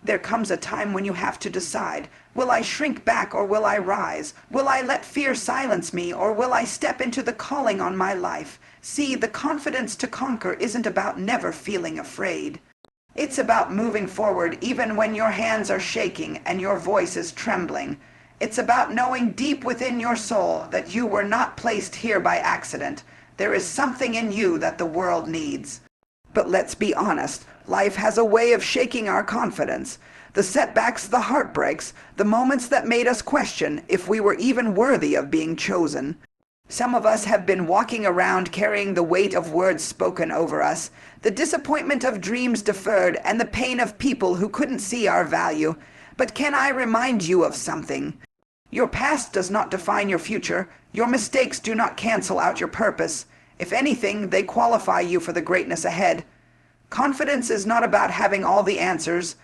There comes a time when you have to decide, will I shrink back or will I rise? Will I let fear silence me or will I step into the calling on my life? See, the confidence to conquer isn't about never feeling afraid. It's about moving forward even when your hands are shaking and your voice is trembling. It's about knowing deep within your soul that you were not placed here by accident. There is something in you that the world needs. But let's be honest, life has a way of shaking our confidence. The setbacks, the heartbreaks, the moments that made us question if we were even worthy of being chosen. Some of us have been walking around carrying the weight of words spoken over us, the disappointment of dreams deferred, and the pain of people who couldn't see our value. But can I remind you of something? Your past does not define your future. Your mistakes do not cancel out your purpose. If anything, they qualify you for the greatness ahead. Confidence is not about having all the answers.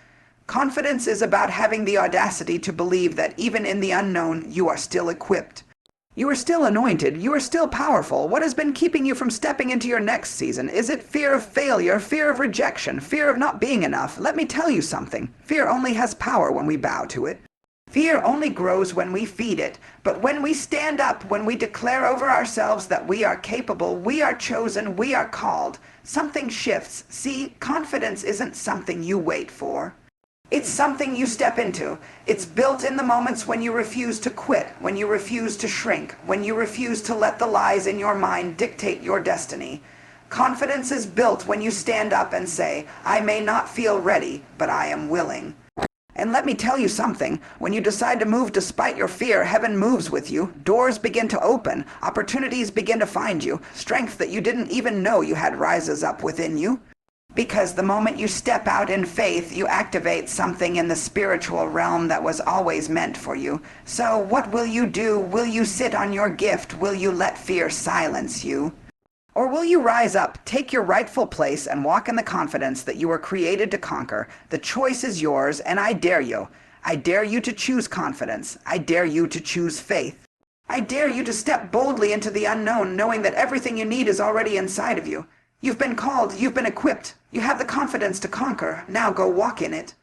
Confidence is about having the audacity to believe that even in the unknown, you are still equipped. You are still anointed. You are still powerful. What has been keeping you from stepping into your next season? Is it fear of failure, fear of rejection, fear of not being enough? Let me tell you something. Fear only has power when we bow to it. Fear only grows when we feed it. But when we stand up, when we declare over ourselves that we are capable, we are chosen, we are called, something shifts. See, confidence isn't something you wait for. It's something you step into. It's built in the moments when you refuse to quit, when you refuse to shrink, when you refuse to let the lies in your mind dictate your destiny. Confidence is built when you stand up and say, I may not feel ready, but I am willing. And let me tell you something, when you decide to move despite your fear, heaven moves with you. Doors begin to open, opportunities begin to find you, strength that you didn't even know you had rises up within you. Because the moment you step out in faith, you activate something in the spiritual realm that was always meant for you. So what will you do? Will you sit on your gift? Will you let fear silence you? Or will you rise up, take your rightful place, and walk in the confidence that you were created to conquer? The choice is yours, and I dare you. I dare you to choose confidence. I dare you to choose faith. I dare you to step boldly into the unknown, knowing that everything you need is already inside of you. You've been called, you've been equipped. You have the confidence to conquer. Now go walk in it.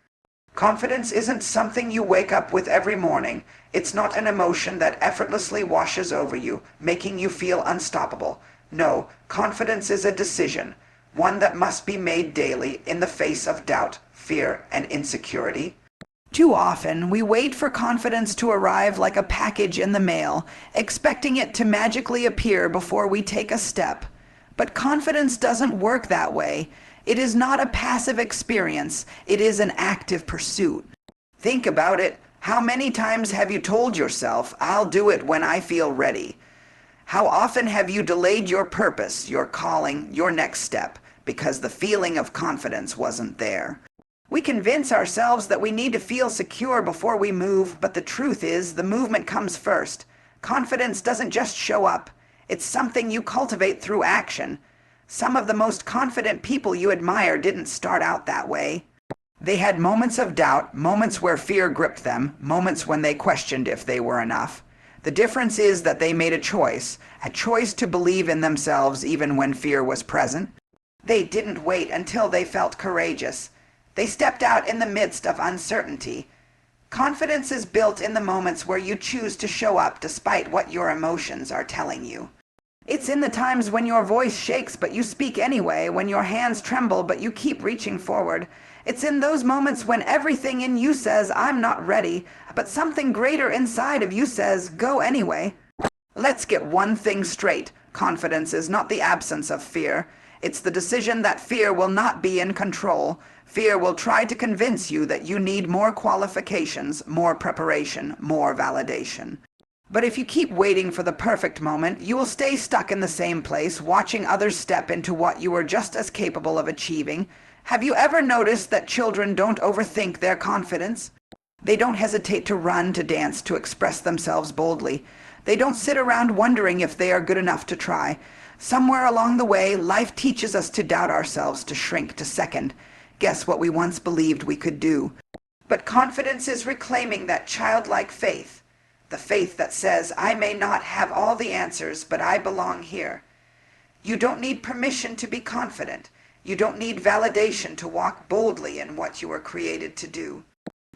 Confidence isn't something you wake up with every morning. It's not an emotion that effortlessly washes over you, making you feel unstoppable. No, confidence is a decision, one that must be made daily in the face of doubt, fear, and insecurity. Too often, we wait for confidence to arrive like a package in the mail, expecting it to magically appear before we take a step. But confidence doesn't work that way. It is not a passive experience. It is an active pursuit. Think about it. How many times have you told yourself, I'll do it when I feel ready? How often have you delayed your purpose, your calling, your next step, because the feeling of confidence wasn't there? We convince ourselves that we need to feel secure before we move, but the truth is the movement comes first. Confidence doesn't just show up. It's something you cultivate through action. Some of the most confident people you admire didn't start out that way. They had moments of doubt, moments where fear gripped them, moments when they questioned if they were enough. The difference is that they made a choice to believe in themselves even when fear was present. They didn't wait until they felt courageous. They stepped out in the midst of uncertainty. Confidence is built in the moments where you choose to show up despite what your emotions are telling you. It's in the times when your voice shakes but you speak anyway, when your hands tremble but you keep reaching forward. It's in those moments when everything in you says, I'm not ready, but something greater inside of you says, go anyway. Let's get one thing straight. Confidence is not the absence of fear. It's the decision that fear will not be in control. Fear will try to convince you that you need more qualifications, more preparation, more validation. But if you keep waiting for the perfect moment, you will stay stuck in the same place, watching others step into what you are just as capable of achieving. Have you ever noticed that children don't overthink their confidence? They don't hesitate to run, to dance, to express themselves boldly. They don't sit around wondering if they are good enough to try. Somewhere along the way, life teaches us to doubt ourselves, to shrink, to second. Guess what we once believed we could do. But confidence is reclaiming that childlike faith. The faith that says, I may not have all the answers, but I belong here. You don't need permission to be confident. You don't need validation to walk boldly in what you were created to do.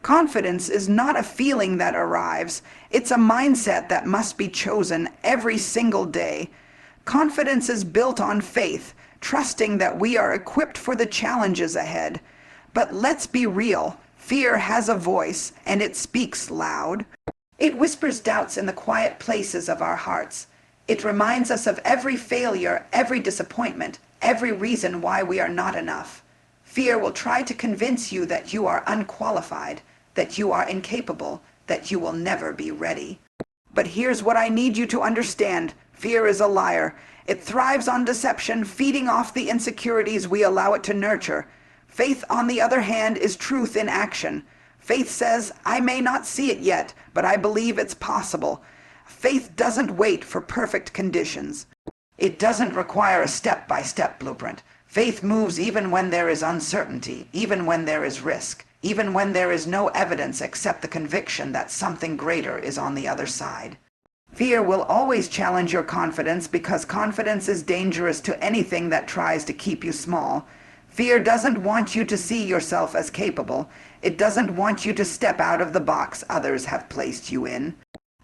Confidence is not a feeling that arrives. It's a mindset that must be chosen every single day. Confidence is built on faith, trusting that we are equipped for the challenges ahead. But let's be real. Fear has a voice, and it speaks loud. It whispers doubts in the quiet places of our hearts. It reminds us of every failure, every disappointment, every reason why we are not enough. Fear will try to convince you that you are unqualified, that you are incapable, that you will never be ready. But here's what I need you to understand. Fear is a liar. It thrives on deception, feeding off the insecurities we allow it to nurture. Faith, on the other hand, is truth in action. Faith says, I may not see it yet, but I believe it's possible. Faith doesn't wait for perfect conditions. It doesn't require a step-by-step blueprint. Faith moves even when there is uncertainty, even when there is risk, even when there is no evidence except the conviction that something greater is on the other side. Fear will always challenge your confidence because confidence is dangerous to anything that tries to keep you small. Fear doesn't want you to see yourself as capable. It doesn't want you to step out of the box others have placed you in.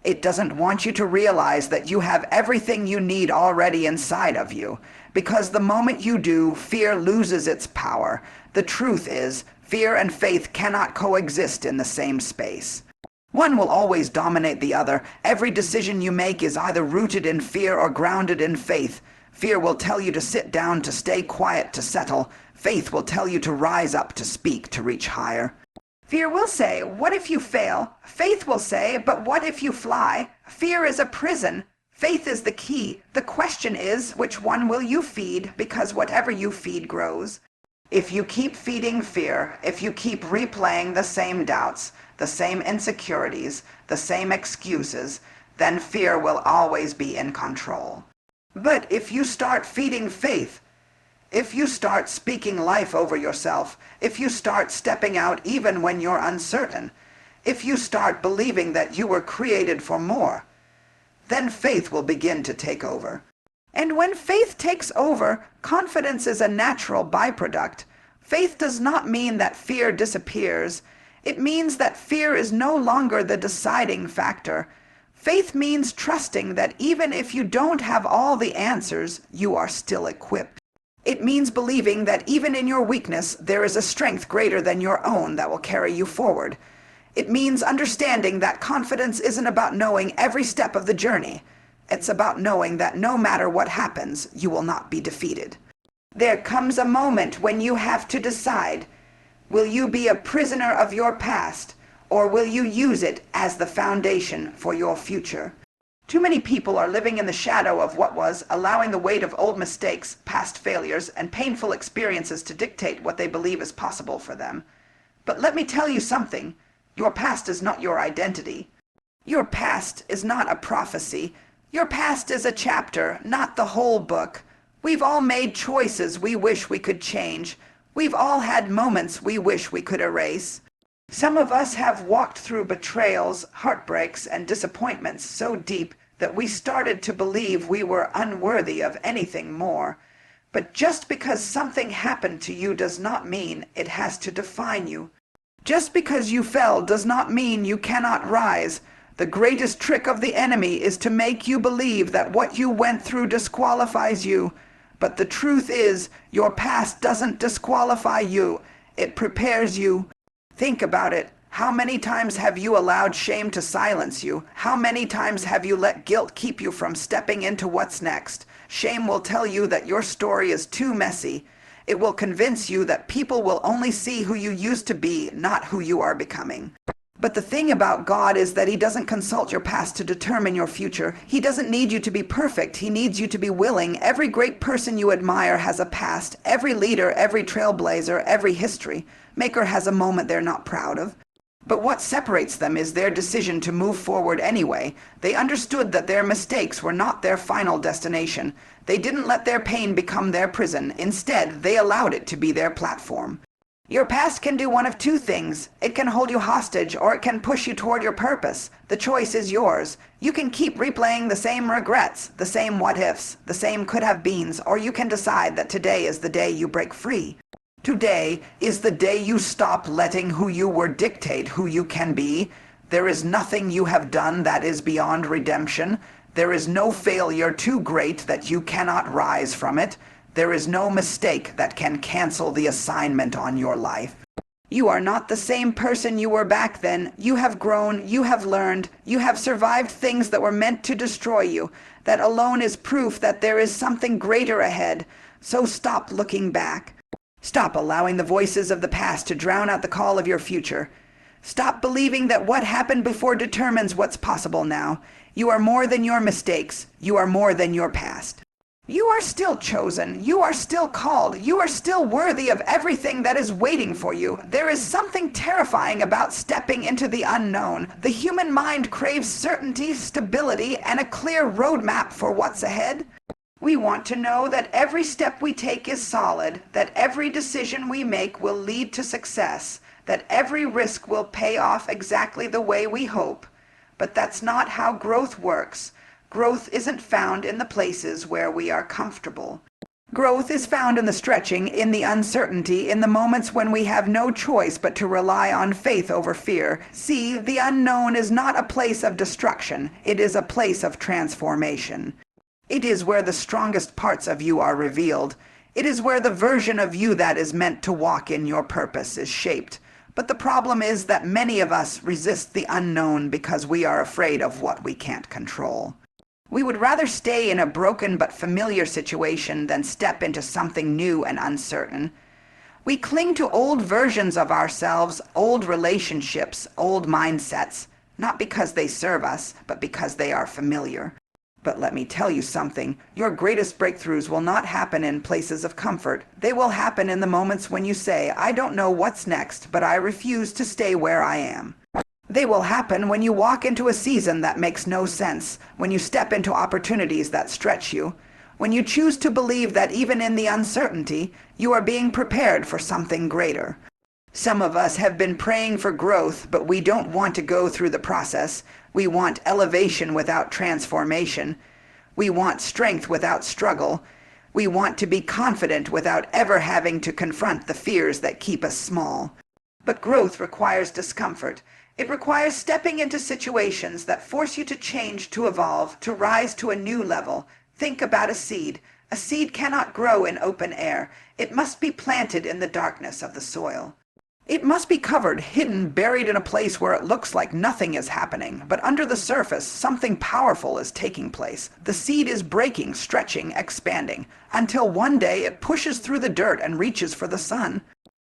It doesn't want you to realize that you have everything you need already inside of you. Because the moment you do, fear loses its power. The truth is, fear and faith cannot coexist in the same space. One will always dominate the other. Every decision you make is either rooted in fear or grounded in faith. Fear will tell you to sit down, to stay quiet, to settle. Faith will tell you to rise up, to speak, to reach higher. Fear will say, what if you fail? Faith will say, but what if you fly? Fear is a prison. Faith is the key. The question is, which one will you feed? Because whatever you feed grows. If you keep feeding fear, if you keep replaying the same doubts, the same insecurities, the same excuses, then fear will always be in control. But if you start feeding faith, if you start speaking life over yourself, if you start stepping out even when you're uncertain, if you start believing that you were created for more, then faith will begin to take over. And when faith takes over, confidence is a natural byproduct. Faith does not mean that fear disappears. It means that fear is no longer the deciding factor. Faith means trusting that even if you don't have all the answers, you are still equipped. It means believing that even in your weakness, there is a strength greater than your own that will carry you forward. It means understanding that confidence isn't about knowing every step of the journey. It's about knowing that no matter what happens, you will not be defeated. There comes a moment when you have to decide, will you be a prisoner of your past, or will you use it as the foundation for your future? Too many people are living in the shadow of what was, allowing the weight of old mistakes, past failures, and painful experiences to dictate what they believe is possible for them. But let me tell you something. Your past is not your identity. Your past is not a prophecy. Your past is a chapter, not the whole book. We've all made choices we wish we could change. We've all had moments we wish we could erase. Some of us have walked through betrayals, heartbreaks, and disappointments so deep that we started to believe we were unworthy of anything more. But just because something happened to you does not mean it has to define you. Just because you fell does not mean you cannot rise. The greatest trick of the enemy is to make you believe that what you went through disqualifies you. But the truth is, your past doesn't disqualify you. It prepares you. Think about it. How many times have you allowed shame to silence you? How many times have you let guilt keep you from stepping into what's next? Shame will tell you that your story is too messy. It will convince you that people will only see who you used to be, not who you are becoming. But the thing about God is that He doesn't consult your past to determine your future. He doesn't need you to be perfect. He needs you to be willing. Every great person you admire has a past. Every leader, every trailblazer, every history maker has a moment they're not proud of. But what separates them is their decision to move forward anyway. They understood that their mistakes were not their final destination. They didn't let their pain become their prison. Instead, they allowed it to be their platform. Your past can do one of two things. It can hold you hostage, or it can push you toward your purpose. The choice is yours. You can keep replaying the same regrets, the same what-ifs, the same could-have-beens, or you can decide that today is the day you break free. Today is the day you stop letting who you were dictate who you can be. There is nothing you have done that is beyond redemption. There is no failure too great that you cannot rise from it. There is no mistake that can cancel the assignment on your life. You are not the same person you were back then. You have grown, you have learned, you have survived things that were meant to destroy you. That alone is proof that there is something greater ahead. So stop looking back. Stop allowing the voices of the past to drown out the call of your future. Stop believing that what happened before determines what's possible now. You are more than your mistakes. You are more than your past. You are still chosen. You are still called. You are still worthy of everything that is waiting for you. There is something terrifying about stepping into the unknown. The human mind craves certainty, stability, and a clear roadmap for what's ahead. We want to know that every step we take is solid, that every decision we make will lead to success, that every risk will pay off exactly the way we hope. But that's not how growth works. Growth isn't found in the places where we are comfortable. Growth is found in the stretching, in the uncertainty, in the moments when we have no choice but to rely on faith over fear. See, the unknown is not a place of destruction. It is a place of transformation. It is where the strongest parts of you are revealed. It is where the version of you that is meant to walk in your purpose is shaped. But the problem is that many of us resist the unknown because we are afraid of what we can't control. We would rather stay in a broken but familiar situation than step into something new and uncertain. We cling to old versions of ourselves, old relationships, old mindsets, not because they serve us, but because they are familiar. But let me tell you something, your greatest breakthroughs will not happen in places of comfort. They will happen in the moments when you say, I don't know what's next, but I refuse to stay where I am. They will happen when you walk into a season that makes no sense, when you step into opportunities that stretch you, when you choose to believe that even in the uncertainty, you are being prepared for something greater. Some of us have been praying for growth, but we don't want to go through the process. We want elevation without transformation. We want strength without struggle. We want to be confident without ever having to confront the fears that keep us small. But growth requires discomfort. It requires stepping into situations that force you to change, to evolve, to rise to a new level. Think about a seed. A seed cannot grow in open air. It must be planted in the darkness of the soil. It must be covered, hidden, buried in a place where it looks like nothing is happening, but under the surface, something powerful is taking place. The seed is breaking, stretching, expanding, until one day it pushes through the dirt and reaches for the sun.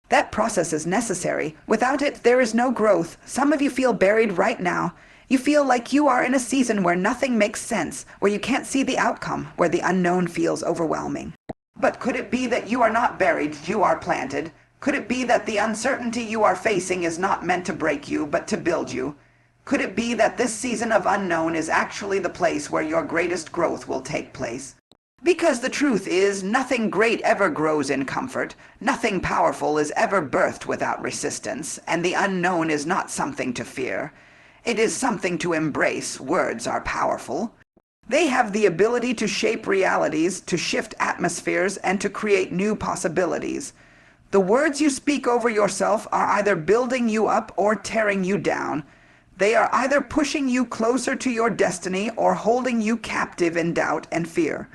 That process is necessary. Without it, there is no growth. Some of you feel buried right now. You feel like you are in a season where nothing makes sense, where you can't see the outcome, where the unknown feels overwhelming. But could it be that you are not buried, you are planted? Could it be that the uncertainty you are facing is not meant to break you, but to build you? Could it be that this season of unknown is actually the place where your greatest growth will take place? Because the truth is, nothing great ever grows in comfort, nothing powerful is ever birthed without resistance, and the unknown is not something to fear. It is something to embrace. Words are powerful. They have the ability to shape realities, to shift atmospheres, and to create new possibilities. The words you speak over yourself are either building you up or tearing you down. They are either pushing you closer to your destiny or holding you captive in doubt and fear.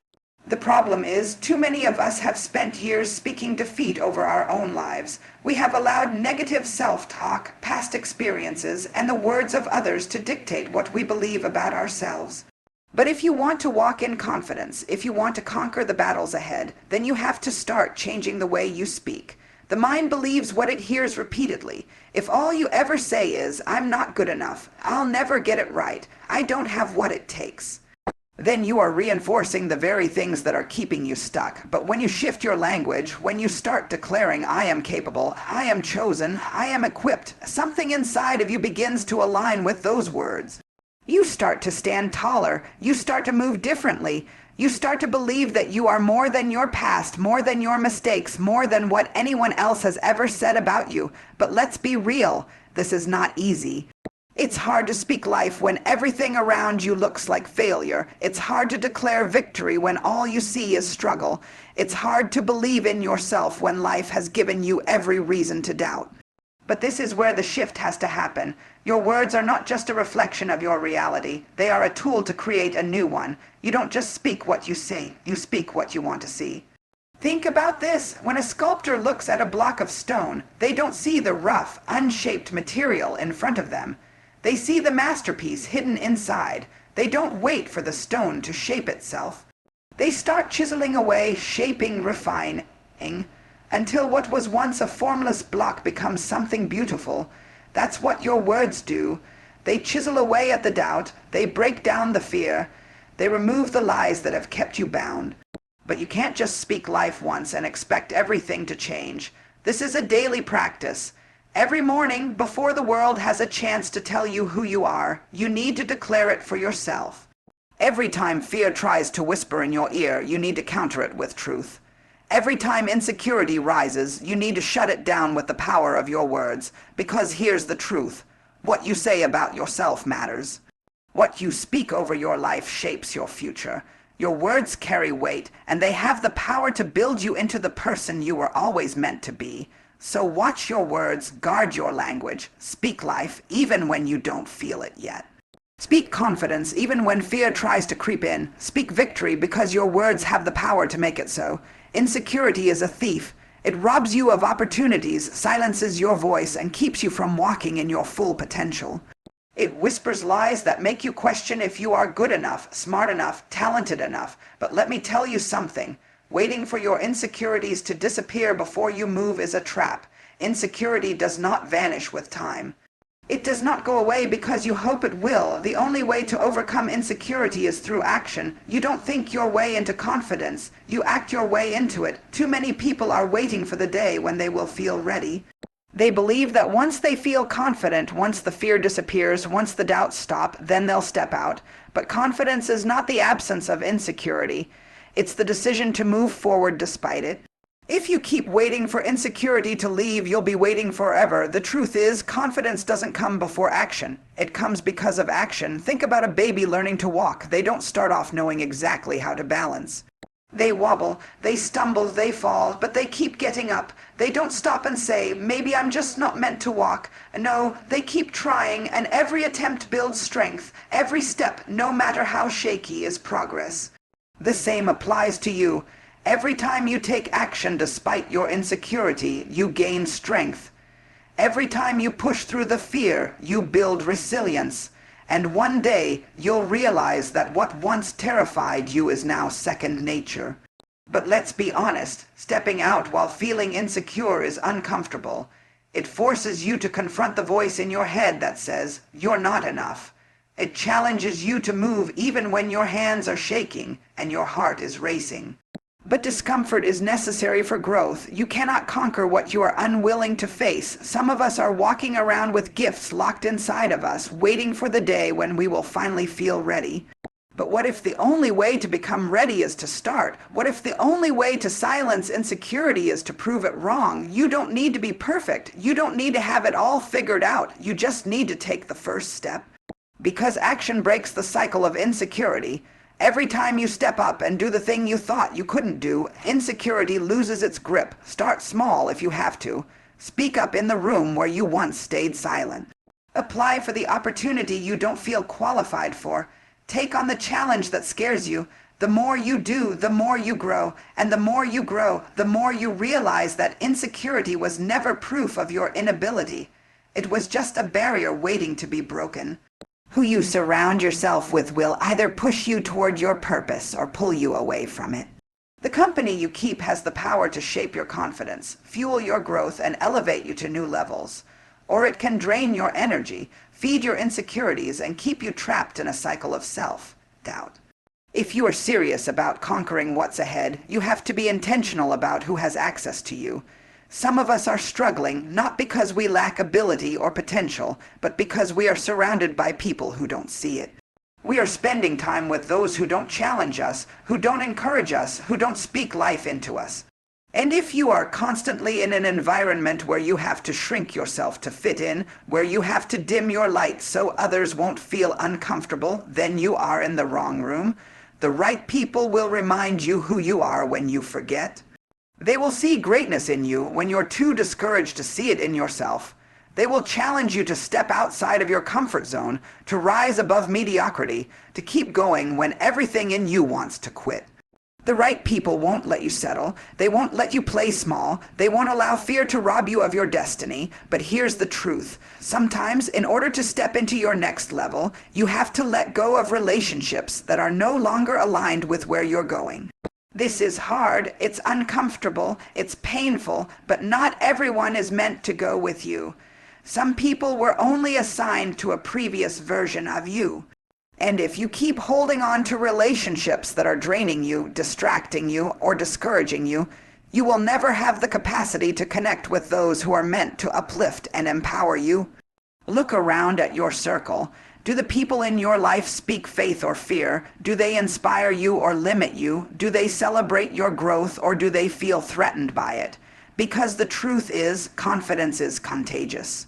The problem is, too many of us have spent years speaking defeat over our own lives. We have allowed negative self-talk, past experiences, and the words of others to dictate what we believe about ourselves. But if you want to walk in confidence, if you want to conquer the battles ahead, then you have to start changing the way you speak. The mind believes what it hears repeatedly. If all you ever say is, I'm not good enough, I'll never get it right, I don't have what it takes, then you are reinforcing the very things that are keeping you stuck. But when you shift your language, when you start declaring, I am capable, I am chosen, I am equipped, something inside of you begins to align with those words. You start to stand taller. You start to move differently. You start to believe that you are more than your past, more than your mistakes, more than what anyone else has ever said about you. But let's be real, this is not easy. It's hard to speak life when everything around you looks like failure. It's hard to declare victory when all you see is struggle. It's hard to believe in yourself when life has given you every reason to doubt. But this is where the shift has to happen. Your words are not just a reflection of your reality. They are a tool to create a new one. You don't just speak what you say, you speak what you want to see. Think about this. When a sculptor looks at a block of stone, they don't see the rough, unshaped material in front of them. They see the masterpiece hidden inside. They don't wait for the stone to shape itself. They start chiseling away, shaping, refining, until what was once a formless block becomes something beautiful. That's what your words do. They chisel away at the doubt. They break down the fear. They remove the lies that have kept you bound. But you can't just speak life once and expect everything to change. This is a daily practice. Every morning, before the world has a chance to tell you who you are, you need to declare it for yourself. Every time fear tries to whisper in your ear, you need to counter it with truth. Every time insecurity rises, you need to shut it down with the power of your words. Because here's the truth. What you say about yourself matters. What you speak over your life shapes your future. Your words carry weight, and they have the power to build you into the person you were always meant to be. So watch your words, guard your language, speak life even when you don't feel it yet. Speak confidence even when fear tries to creep in. Speak victory because your words have the power to make it so. Insecurity is a thief. It robs you of opportunities, silences your voice, and keeps you from walking in your full potential. It whispers lies that make you question if you are good enough, smart enough, talented enough. But let me tell you something. Waiting for your insecurities to disappear before you move is a trap. Insecurity does not vanish with time. It does not go away because you hope it will. The only way to overcome insecurity is through action. You don't think your way into confidence. You act your way into it. Too many people are waiting for the day when they will feel ready. They believe that once they feel confident, once the fear disappears, once the doubts stop, then they'll step out. But confidence is not the absence of insecurity. It's the decision to move forward despite it. If you keep waiting for insecurity to leave, you'll be waiting forever. The truth is, confidence doesn't come before action. It comes because of action. Think about a baby learning to walk. They don't start off knowing exactly how to balance. They wobble, they stumble, they fall, but they keep getting up. They don't stop and say, maybe I'm just not meant to walk. No, they keep trying, and every attempt builds strength. Every step, no matter how shaky, is progress. The same applies to you. Every time you take action despite your insecurity, you gain strength. Every time you push through the fear, you build resilience. And one day, you'll realize that what once terrified you is now second nature. But let's be honest, stepping out while feeling insecure is uncomfortable. It forces you to confront the voice in your head that says, you're not enough. It challenges you to move even when your hands are shaking and your heart is racing. But discomfort is necessary for growth. You cannot conquer what you are unwilling to face. Some of us are walking around with gifts locked inside of us, waiting for the day when we will finally feel ready. But what if the only way to become ready is to start? What if the only way to silence insecurity is to prove it wrong? You don't need to be perfect. You don't need to have it all figured out. You just need to take the first step. Because action breaks the cycle of insecurity. Every time you step up and do the thing you thought you couldn't do, insecurity loses its grip. Start small if you have to. Speak up in the room where you once stayed silent. Apply for the opportunity you don't feel qualified for. Take on the challenge that scares you. The more you do, the more you grow. And the more you grow, the more you realize that insecurity was never proof of your inability. It was just a barrier waiting to be broken. Who you surround yourself with will either push you toward your purpose or pull you away from it. The company you keep has the power to shape your confidence, fuel your growth, and elevate you to new levels. Or it can drain your energy, feed your insecurities, and keep you trapped in a cycle of self-doubt. If you are serious about conquering what's ahead, you have to be intentional about who has access to you. Some of us are struggling, not because we lack ability or potential, but because we are surrounded by people who don't see it. We are spending time with those who don't challenge us, who don't encourage us, who don't speak life into us. And if you are constantly in an environment where you have to shrink yourself to fit in, where you have to dim your light so others won't feel uncomfortable, then you are in the wrong room. The right people will remind you who you are when you forget. They will see greatness in you when you're too discouraged to see it in yourself. They will challenge you to step outside of your comfort zone, to rise above mediocrity, to keep going when everything in you wants to quit. The right people won't let you settle. They won't let you play small. They won't allow fear to rob you of your destiny. But here's the truth. Sometimes, in order to step into your next level, you have to let go of relationships that are no longer aligned with where you're going. This is hard, it's uncomfortable, it's painful, but not everyone is meant to go with you. Some people were only assigned to a previous version of you. And if you keep holding on to relationships that are draining you, distracting you, or discouraging you, you will never have the capacity to connect with those who are meant to uplift and empower you. Look around at your circle. Do the people in your life speak faith or fear? Do they inspire you or limit you? Do they celebrate your growth or do they feel threatened by it? Because the truth is, confidence is contagious.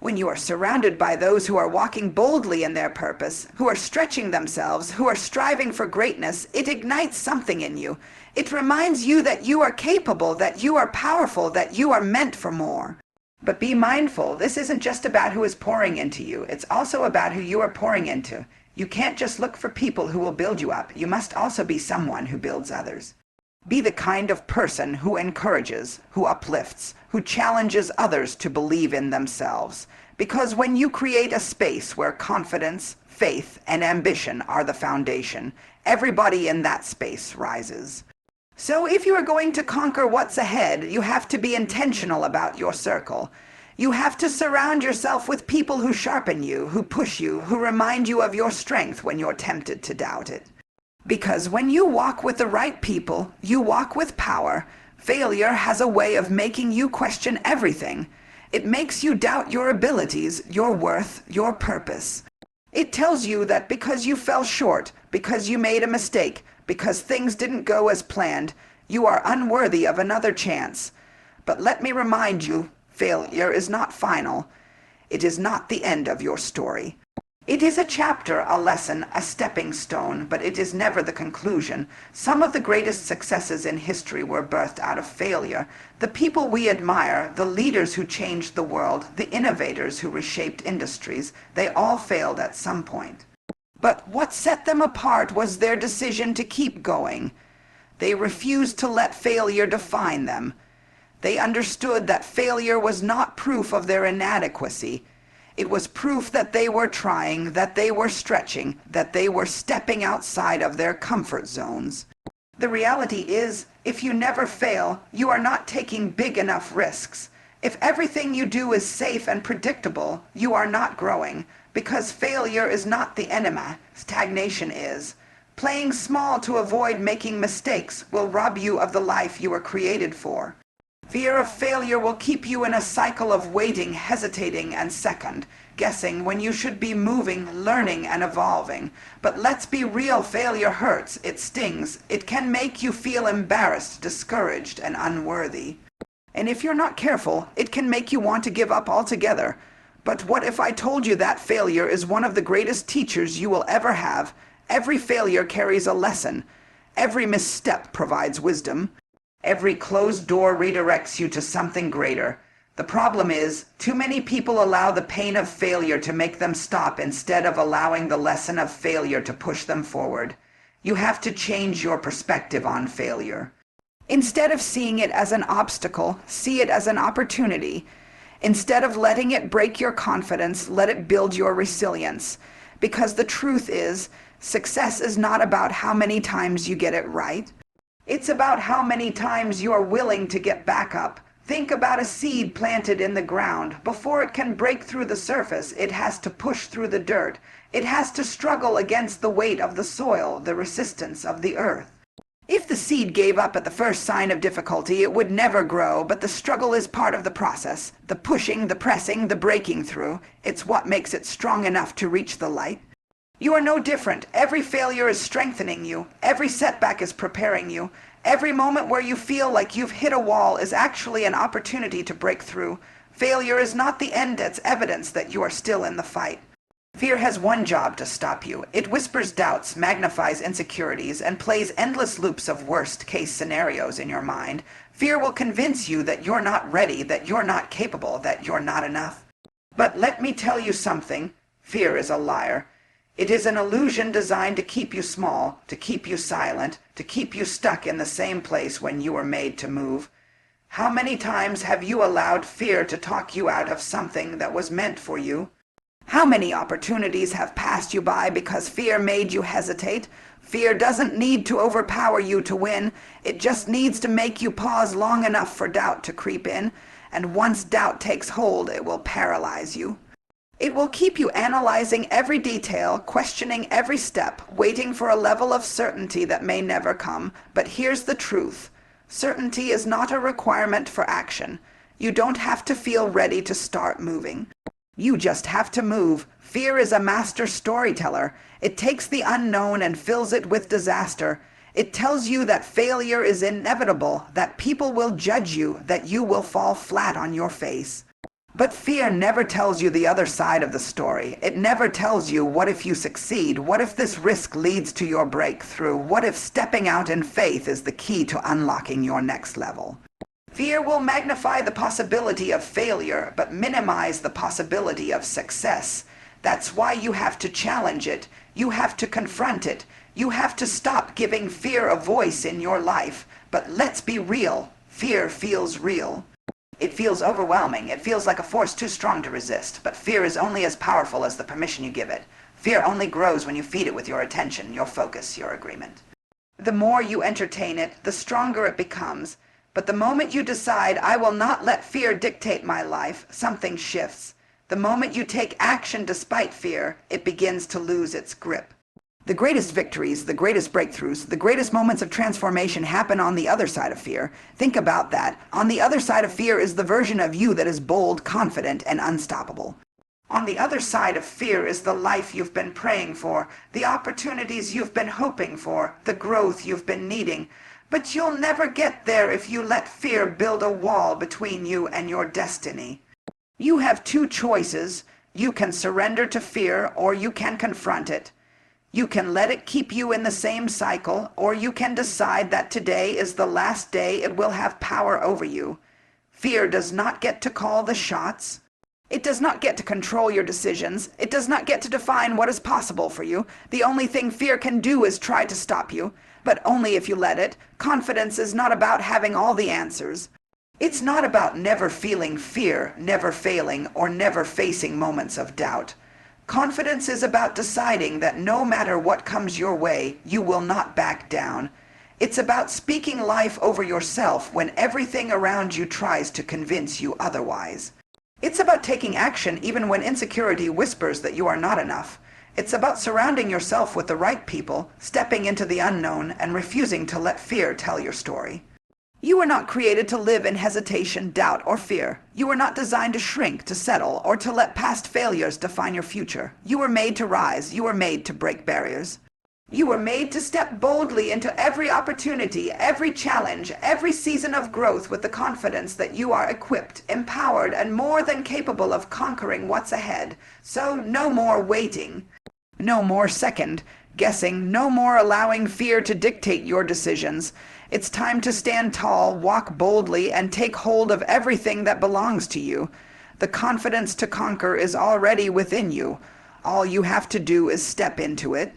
When you are surrounded by those who are walking boldly in their purpose, who are stretching themselves, who are striving for greatness, it ignites something in you. It reminds you that you are capable, that you are powerful, that you are meant for more. But be mindful, this isn't just about who is pouring into you. It's also about who you are pouring into. You can't just look for people who will build you up. You must also be someone who builds others. Be the kind of person who encourages, who uplifts, who challenges others to believe in themselves. Because when you create a space where confidence, faith, and ambition are the foundation, everybody in that space rises. So if you are going to conquer what's ahead, you have to be intentional about your circle. You have to surround yourself with people who sharpen you, who push you, who remind you of your strength when you're tempted to doubt it. Because when you walk with the right people, you walk with power. Failure has a way of making you question everything. It makes you doubt your abilities, your worth, your purpose. It tells you that because you fell short, because you made a mistake, because things didn't go as planned, you are unworthy of another chance. But let me remind you, failure is not final. It is not the end of your story. It is a chapter, a lesson, a stepping stone, but it is never the conclusion. Some of the greatest successes in history were birthed out of failure. The people we admire, the leaders who changed the world, the innovators who reshaped industries, they all failed at some point. But what set them apart was their decision to keep going. They refused to let failure define them. They understood that failure was not proof of their inadequacy. It was proof that they were trying, that they were stretching, that they were stepping outside of their comfort zones. The reality is, if you never fail, you are not taking big enough risks. If everything you do is safe and predictable, you are not growing, because failure is not the enemy, stagnation is. Playing small to avoid making mistakes will rob you of the life you were created for. Fear of failure will keep you in a cycle of waiting, hesitating, and second guessing when you should be moving, learning, and evolving. But let's be real, failure hurts, it stings, it can make you feel embarrassed, discouraged, and unworthy. And if you're not careful, it can make you want to give up altogether. But what if I told you that failure is one of the greatest teachers you will ever have? Every failure carries a lesson. Every misstep provides wisdom. Every closed door redirects you to something greater. The problem is, too many people allow the pain of failure to make them stop instead of allowing the lesson of failure to push them forward. You have to change your perspective on failure. Instead of seeing it as an obstacle, see it as an opportunity. Instead of letting it break your confidence, let it build your resilience. Because the truth is, success is not about how many times you get it right. It's about how many times you are willing to get back up. Think about a seed planted in the ground. Before it can break through the surface, it has to push through the dirt. It has to struggle against the weight of the soil, the resistance of the earth. If the seed gave up at the first sign of difficulty, it would never grow, but the struggle is part of the process. The pushing, the pressing, the breaking through. It's what makes it strong enough to reach the light. You are no different. Every failure is strengthening you. Every setback is preparing you. Every moment where you feel like you've hit a wall is actually an opportunity to break through. Failure is not the end, it's evidence that you are still in the fight. Fear has one job to stop you. It whispers doubts, magnifies insecurities, and plays endless loops of worst-case scenarios in your mind. Fear will convince you that you're not ready, that you're not capable, that you're not enough. But let me tell you something. Fear is a liar. It is an illusion designed to keep you small, to keep you silent, to keep you stuck in the same place when you were made to move. How many times have you allowed fear to talk you out of something that was meant for you? How many opportunities have passed you by because fear made you hesitate? Fear doesn't need to overpower you to win. It just needs to make you pause long enough for doubt to creep in. And once doubt takes hold, it will paralyze you. It will keep you analyzing every detail, questioning every step, waiting for a level of certainty that may never come. But here's the truth. Certainty is not a requirement for action. You don't have to feel ready to start moving. You just have to move. Fear is a master storyteller. It takes the unknown and fills it with disaster. It tells you that failure is inevitable, that people will judge you, that you will fall flat on your face. But fear never tells you the other side of the story. It never tells you, what if you succeed? What if this risk leads to your breakthrough? What if stepping out in faith is the key to unlocking your next level? Fear will magnify the possibility of failure, but minimize the possibility of success. That's why you have to challenge it. You have to confront it. You have to stop giving fear a voice in your life. But let's be real. Fear feels real. It feels overwhelming. It feels like a force too strong to resist. But fear is only as powerful as the permission you give it. Fear only grows when you feed it with your attention, your focus, your agreement. The more you entertain it, the stronger it becomes. But the moment you decide, I will not let fear dictate my life, something shifts. The moment you take action despite fear, it begins to lose its grip. The greatest victories, the greatest breakthroughs, the greatest moments of transformation happen on the other side of fear. Think about that. On the other side of fear is the version of you that is bold, confident, and unstoppable. On the other side of fear is the life you've been praying for, the opportunities you've been hoping for, the growth you've been needing. But you'll never get there if you let fear build a wall between you and your destiny. You have two choices. You can surrender to fear, or you can confront it. You can let it keep you in the same cycle, or you can decide that today is the last day it will have power over you. Fear does not get to call the shots. It does not get to control your decisions. It does not get to define what is possible for you. The only thing fear can do is try to stop you, but only if you let it. Confidence is not about having all the answers. It's not about never feeling fear, never failing, or never facing moments of doubt. Confidence is about deciding that no matter what comes your way, you will not back down. It's about speaking life over yourself when everything around you tries to convince you otherwise. It's about taking action even when insecurity whispers that you are not enough. It's about surrounding yourself with the right people, stepping into the unknown, and refusing to let fear tell your story. You were not created to live in hesitation, doubt, or fear. You were not designed to shrink, to settle, or to let past failures define your future. You were made to rise. You were made to break barriers. You were made to step boldly into every opportunity, every challenge, every season of growth with the confidence that you are equipped, empowered, and more than capable of conquering what's ahead. So no more waiting. No more second guessing. No more allowing fear to dictate your decisions. It's time to stand tall, walk boldly, and take hold of everything that belongs to you. The confidence to conquer is already within you. All you have to do is step into it.